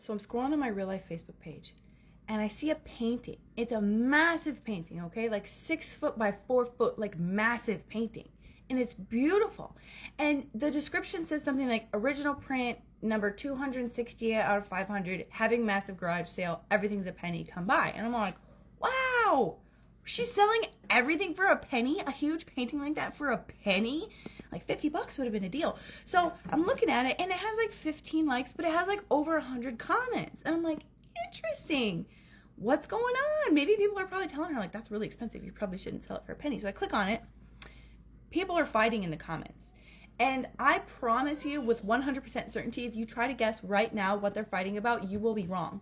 So I'm scrolling on my real life Facebook page and I see a painting. It's a massive painting, okay? Like 6 foot by 4 foot, like massive painting. And it's beautiful. And the description says something like original print, number 268 out of 500, having massive garage sale, everything's a penny, come by. And I'm like, wow, she's selling everything for a penny? A huge painting like that for a penny? Like $50 would have been a deal. So I'm looking at it and it has like 15 likes, but it has like over 100 comments. And I'm like, interesting. What's going on? Maybe people are probably telling her like, that's really expensive. You probably shouldn't sell it for a penny. So I click on it. People are fighting in the comments. And I promise you with 100% certainty, if you try to guess right now what they're fighting about, you will be wrong.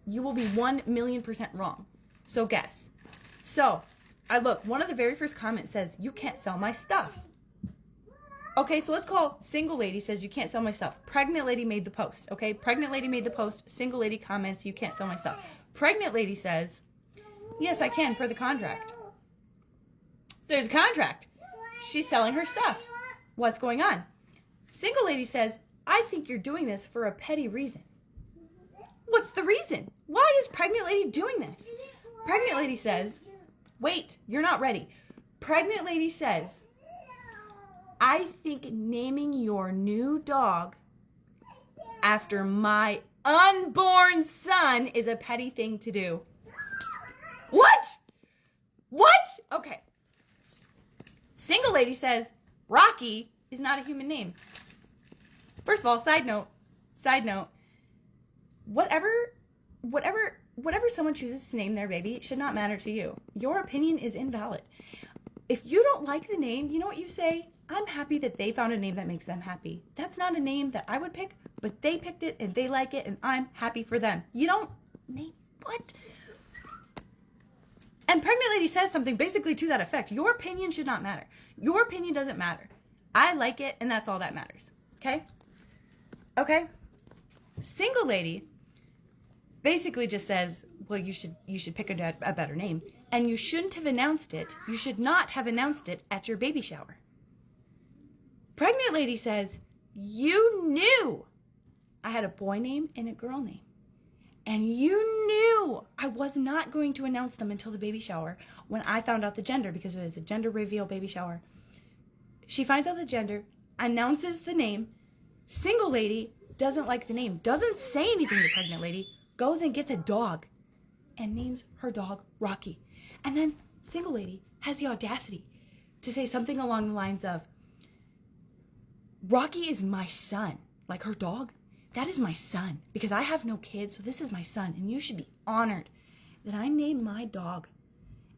You will be 1,000,000% wrong. So guess. So I look, one of the very first comments says, you can't sell my stuff. Okay, so let's call single lady says you can't sell my stuff. Pregnant lady made the post, okay? Pregnant lady made the post. Single lady comments, you can't sell my stuff. Pregnant lady says, yes, I can per the contract. There's a contract. She's selling her stuff. What's going on? Single lady says, I think you're doing this for a petty reason. What's the reason? Why is pregnant lady doing this? Pregnant lady says, wait, you're not ready. Pregnant lady says, I think naming your new dog after my unborn son is a petty thing to do. What? What? Okay. Single lady says, Rocky is not a human name. First of all, side note, whatever someone chooses to name their baby should not matter to you. Your opinion is invalid. If you don't like the name, you know what you say? I'm happy that they found a name that makes them happy. That's not a name that I would pick, but they picked it and they like it and I'm happy for them. You don't name what? And pregnant lady says something basically to that effect. Your opinion should not matter. Your opinion doesn't matter. I like it and that's all that matters. Okay? Okay? Single lady basically just says, well, you should pick a better name. And you shouldn't have announced it. You should not have announced it at your baby shower. Pregnant lady says, you knew I had a boy name and a girl name. And you knew I was not going to announce them until the baby shower when I found out the gender, because it was a gender reveal baby shower. She finds out the gender, announces the name. Single lady doesn't like the name, doesn't say anything to pregnant lady, goes and gets a dog and names her dog Rocky. And then single lady has the audacity to say something along the lines of, Rocky is my son, like her dog. That is my son because I have no kids, so this is my son. And you should be honored that I named my dog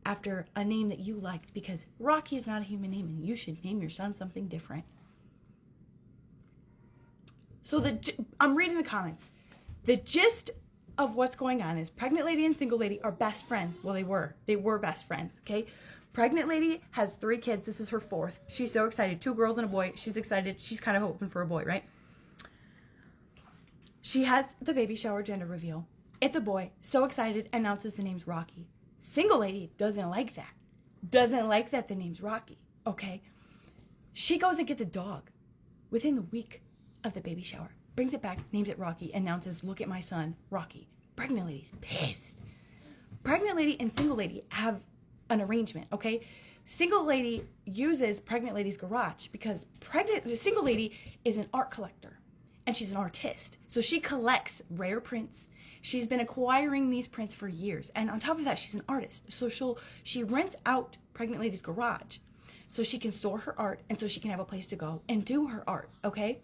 after a name that you liked because Rocky is not a human name and you should name your son something different. So I'm reading the comments. The gist of what's going on is pregnant lady and single lady are best friends. Well, they were best friends, okay? Pregnant lady has 3 kids. This is her 4th. She's so excited. 2 girls and a boy. She's excited. She's kind of hoping for a boy, right? She has the baby shower gender reveal. It's a boy. So excited. Announces the name's Rocky. Single lady doesn't like that. Doesn't like that the name's Rocky, okay? She goes and gets a dog within the week of the baby shower. Brings it back, names it Rocky, announces, look at my son, Rocky. Pregnant lady's pissed. Pregnant lady and single lady have an arrangement, okay? Single lady uses pregnant lady's garage because single lady is an art collector and she's an artist. So she collects rare prints. She's been acquiring these prints for years. And on top of that, she's an artist. So she rents out pregnant lady's garage so she can store her art and so she can have a place to go and do her art, okay?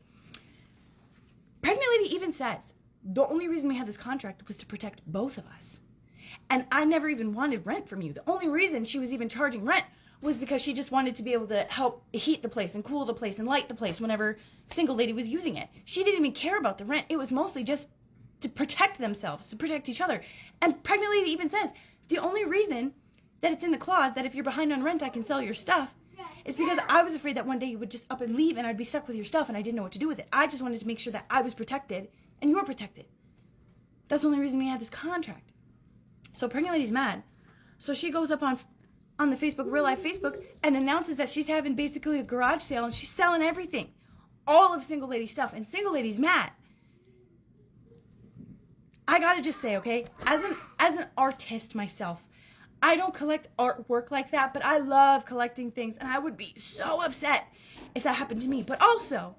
Pregnant lady even says, the only reason we had this contract was to protect both of us. And I never even wanted rent from you. The only reason she was even charging rent was because she just wanted to be able to help heat the place and cool the place and light the place whenever single lady was using it. She didn't even care about the rent. It was mostly just to protect themselves, to protect each other. And pregnant lady even says, the only reason that it's in the clause that if you're behind on rent, I can sell your stuff is because I was afraid that one day you would just up and leave and I'd be stuck with your stuff and I didn't know what to do with it. I just wanted to make sure that I was protected and you were protected. That's the only reason we had this contract. So pregnant lady's mad. So she goes up on the Facebook, real life Facebook, and announces that she's having basically a garage sale and she's selling everything. All of single lady's stuff. And single lady's mad. I gotta just say, okay, as an artist myself, I don't collect artwork like that, but I love collecting things, and I would be so upset if that happened to me. But also,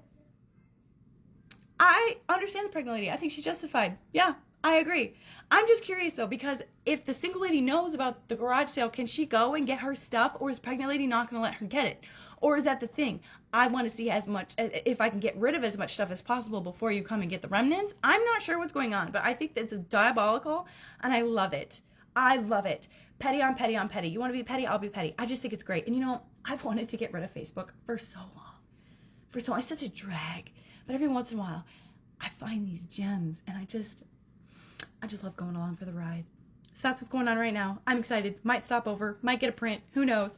I understand the pregnant lady. I think she's justified. Yeah, I agree. I'm just curious though, because if the single lady knows about the garage sale, can she go and get her stuff, or is pregnant lady not going to let her get it? Or is that the thing? I want to see as much, if I can get rid of as much stuff as possible before you come and get the remnants. I'm not sure what's going on, but I think that's diabolical, and I love it. I love it. Petty on petty on petty. You want to be petty? I'll be petty. I just think it's great. And you know, I've wanted to get rid of Facebook for so long. It's such a drag. But every once in a while, I find these gems, and I just love going along for the ride. So that's what's going on right now. I'm excited. Might stop over. Might get a print. Who knows?